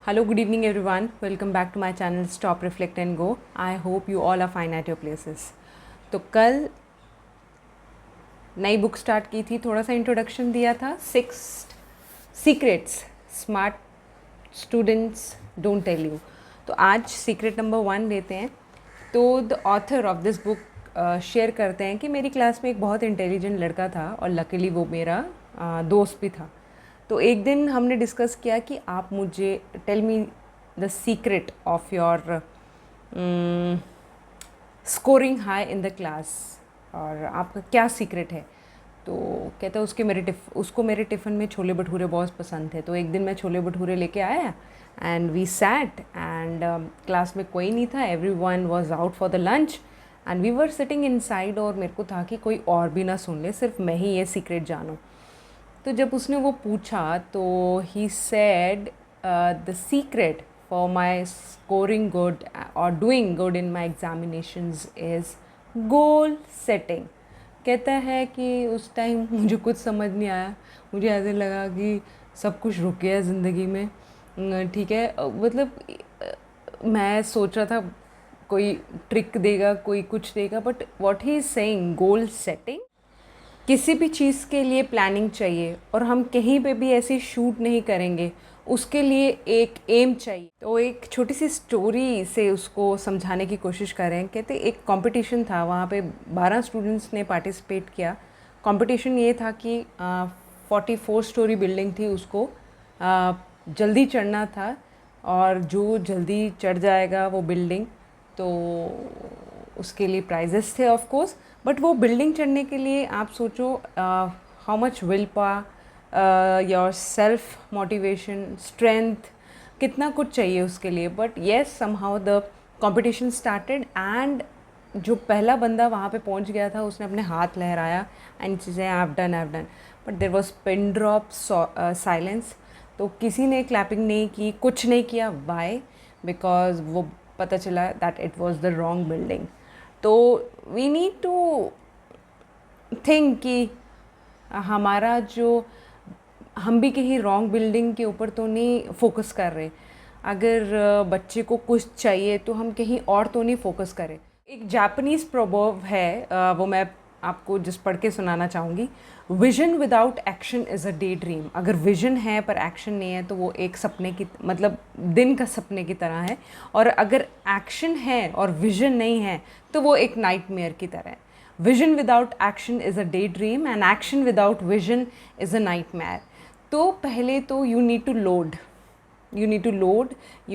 Hello, good evening, everyone. Welcome back to my channel Stop, Reflect and Go. I hope you all are fine at your places. तो कल नई book start की थी, थोड़ा सा introduction दिया था, 6 secrets smart students don't tell you. तो आज सीक्रेट नंबर 1 लेते हैं। तो the author of this book share करते हैं कि मेरी क्लास में एक बहुत इंटेलिजेंट लड़का था और लकीली वो मेरा दोस्त भी था। तो एक दिन हमने डिस्कस किया कि आप मुझे tell me the secret of your scoring high in the class, और आपका क्या सीक्रेट है। तो कहता है उसको मेरे टिफ़िन में छोले भटूरे बहुत पसंद थे। तो एक दिन मैं छोले भटूरे लेके आया and we sat and class में कोई नहीं था, every one was out for the lunch and we were sitting inside. और मेरे को था कि कोई और भी ना सुन ले, सिर्फ मैं ही ये सीक्रेट जानूँ। तो जब उसने वो पूछा तो he said the secret for my scoring good और doing good in my examinations is goal setting. कहता है कि उस टाइम मुझे कुछ समझ नहीं आया, मुझे ऐसे लगा कि सब कुछ रुक गया ज़िंदगी में। ठीक है, मतलब मैं सोच रहा था कोई ट्रिक देगा, कोई कुछ देगा, but what he is saying goal setting. किसी भी चीज़ के लिए प्लानिंग चाहिए और हम कहीं पे भी ऐसे शूट नहीं करेंगे, उसके लिए एक एम चाहिए। तो एक छोटी सी स्टोरी से उसको समझाने की कोशिश कर रहे हैं। कहते एक कंपटीशन था, वहाँ पे 12 स्टूडेंट्स ने पार्टिसिपेट किया। कंपटीशन ये था कि 44 स्टोरी बिल्डिंग थी, उसको जल्दी चढ़ना था और जो जल्दी चढ़ जाएगा वो बिल्डिंग, तो उसके लिए प्राइजेस थे ऑफ कोर्स। बट वो बिल्डिंग चढ़ने के लिए आप सोचो how much will power, your self motivation, strength, कितना कुछ चाहिए उसके लिए। But yes, somehow the competition started and जो पहला बंदा वहाँ पे पहुँच गया था उसने अपने हाथ लहराया एंड चीज़ें I have done. But there was pin drop silence. तो किसी ने क्लैपिंग नहीं की, कुछ नहीं किया। वाई? बिकॉज वो पता चला that it was the wrong building. तो वी नीड टू थिंक कि हमारा जो हम भी कहीं रॉन्ग बिल्डिंग के ऊपर तो नहीं फोकस कर रहे। अगर बच्चे को कुछ चाहिए तो हम कहीं और तो नहीं फोकस करें। एक जापानीज़ प्रोवर्ब है, वो मैं आपको जस्ट पढ़ के सुनाना चाहूँगी। Vision without action is a day dream. अगर विजन है पर एक्शन नहीं है तो वो एक सपने की, मतलब दिन का सपने की तरह है। और अगर एक्शन है और विजन नहीं है तो वो एक नाइटमेयर की तरह है। Vision without action is a day dream and action without vision is a nightmare. तो पहले तो you need to load, you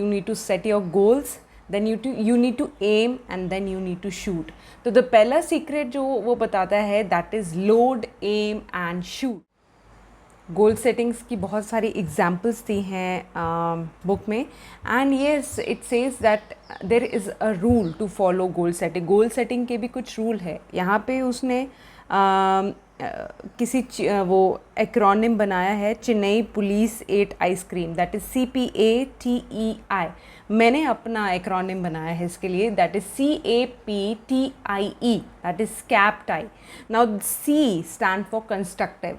need to set your goals, then you need to aim and then you need to shoot. तो the पहला secret जो वो बताता है that is load, aim and shoot. Goal settings की बहुत सारी examples दी हैं बुक में and yes it says that there is a rule to follow goal setting. Goal setting के भी कुछ रूल है। यहाँ पे उसने वो एक्रोनिम बनाया है, Chennai police eight ice cream, that is CPATEI। मैंने अपना एक्रोनिम बनाया है इसके लिए, that is CAPTIE, that is kept I. Now C stand for constructive.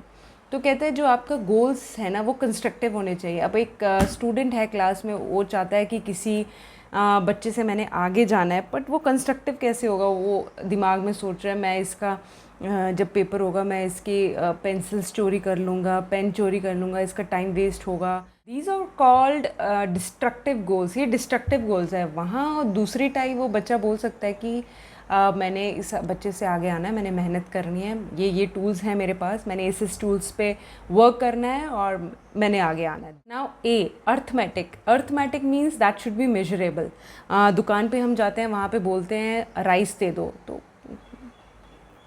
तो कहते हैं जो आपका गोल्स है ना वो कंस्ट्रक्टिव होने चाहिए। अब एक स्टूडेंट है क्लास में, वो चाहता है कि किसी बच्चे से मैंने आगे जाना है, बट वो कंस्ट्रक्टिव कैसे होगा। वो दिमाग में सोच रहा है मैं इसका जब पेपर होगा मैं इसकी पेंसिल्स चोरी कर लूँगा, पेन चोरी कर लूँगा, इसका टाइम वेस्ट होगा। These are called destructive goals. ये डिस्ट्रक्टिव गोल्स है। वहाँ दूसरी टाइप वो बच्चा बोल सकता है कि मैंने इस बच्चे से आगे आना है, मैंने मेहनत करनी है, ये टूल्स हैं मेरे पास, मैंने इस टूल्स पे वर्क करना है और मैंने आगे आना है। Now A, arithmetic. Arithmetic means that should be measurable. दुकान पे हम जाते हैं, वहाँ पे बोलते हैं राइस दे दो, तो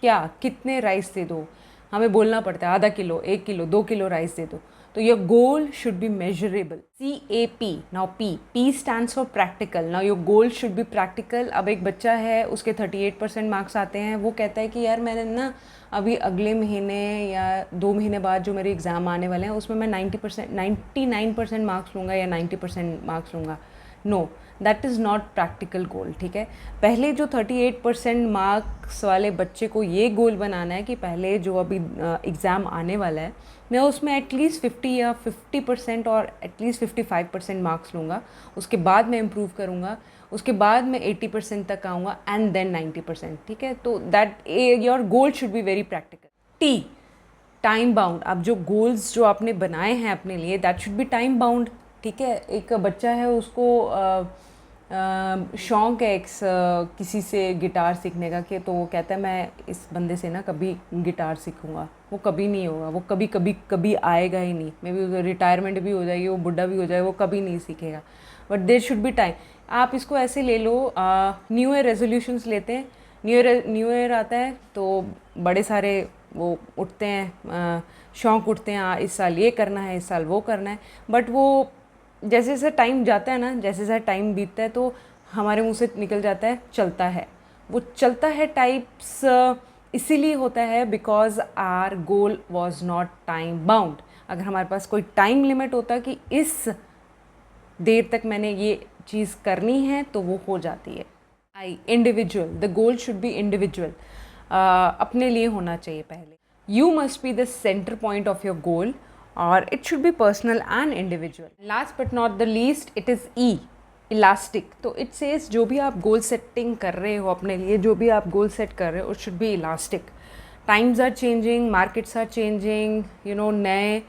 क्या कितने राइस दे दो, हमें बोलना पड़ता है आधा किलो, 1 किलो, 2 किलो राइस दे दो। तो your goal should B measurable. CAP, now P stands for practical. Now your goal should be practical. अब एक बच्चा है, उसके 38% मार्क्स आते हैं, वो कहता है कि यार मैंने ना अभी अगले महीने या 2 महीने बाद जो मेरे एग्ज़ाम आने वाले हैं उसमें मैं 99% मार्क्स लूँगा या 90% मार्क्स लूँगा। No, that is not practical goal, ठीक है। पहले जो 38% मार्क्स वाले बच्चे को ये गोल बनाना है कि पहले जो अभी एग्ज़ाम आने वाला है मैं उसमें एटलीस्ट 50 या 50% और एटलीस्ट 55% मार्क्स लूँगा, उसके बाद मैं इम्प्रूव करूँगा, उसके बाद मैं 80% तक आऊँगा एंड देन 90%, ठीक है। तो that your goal should be very practical. T, time bound. अब जो गोल्स जो आपने बनाए हैं अपने लिए that should be time bound, ठीक है। एक बच्चा है उसको शौक़ है किसी से गिटार सीखने का, कि तो वो कहता है मैं इस बंदे से ना कभी गिटार सीखूंगा, वो कभी नहीं होगा, वो कभी कभी कभी आएगा ही नहीं, मे बी रिटायरमेंट भी हो जाएगी, वो बुढ़ा भी हो जाएगा, वो कभी नहीं सीखेगा। But there should be time. आप इसको ऐसे ले लो, न्यू ईयर रेजोल्यूशंस लेते हैं, न्यू ईयर आता है तो बड़े सारे वो उठते हैं, शौक़ उठते हैं, इस साल ये करना है, इस साल वो करना है। बट वो जैसे जैसे टाइम जाता है ना, जैसे जैसे टाइम बीतता है तो हमारे मुंह से निकल जाता है चलता है। वो चलता है टाइप्स इसीलिए होता है because our goal was not time bound. अगर हमारे पास कोई टाइम लिमिट होता कि इस देर तक मैंने ये चीज़ करनी है तो वो हो जाती है। I, individual, the goal should be individual, अपने लिए होना चाहिए पहले। You must be the centre point of your goal और it should be personal and individual. Last but not the least, it is uh, elastic. तो it says जो भी आप गोल सेटिंग कर रहे हो अपने लिए, जो भी आप गोल सेट कर रहे हो, it should be elastic. Times are changing, markets are changing, you know, नए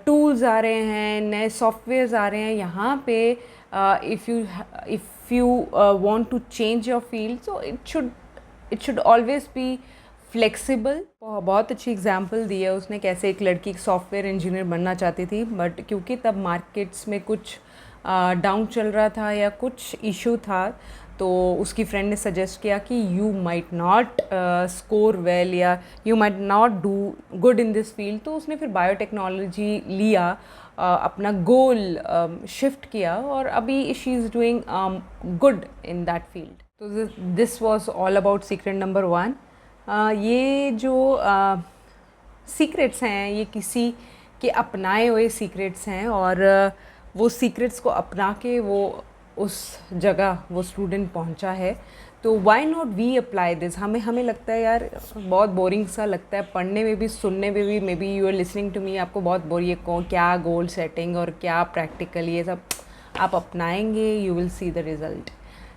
टूल्स आ रहे हैं, नए सॉफ्टवेयर्स आ रहे हैं। यहाँ पे if you want to change your field, so it should always be flexible. बहुत अच्छी एग्जांपल दी है उसने, कैसे एक लड़की सॉफ्टवेयर इंजीनियर बनना चाहती थी, बट क्योंकि तब मार्केट्स में कुछ डाउन चल रहा था या कुछ इशू था, तो उसकी फ्रेंड ने सजेस्ट किया कि you might not score well या you might not do good in this field. तो उसने फिर बायोटेक्नोलॉजी लिया, अपना गोल शिफ्ट किया और अभी she is doing good in that field. तो this was all about secret number 1। ये जो सीक्रेट्स हैं ये किसी के अपनाए हुए सीक्रेट्स हैं, और वो सीक्रेट्स को अपना के वो उस जगह वो स्टूडेंट पहुंचा है। तो why not we apply this. हमें लगता है यार बहुत बोरिंग सा लगता है पढ़ने में भी, सुनने में भी। Maybe you are listening to me, आपको बहुत बोरिंग है क्या गोल सेटिंग और क्या प्रैक्टिकल, ये सब आप अपनाएंगे, you will see the result.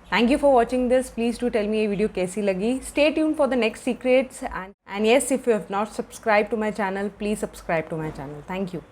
Thank you for watching this. Please do tell me ये वीडियो कैसी लगी. Stay tuned for the next secrets, and yes, if you have not subscribed to my channel, please subscribe to my channel. Thank you.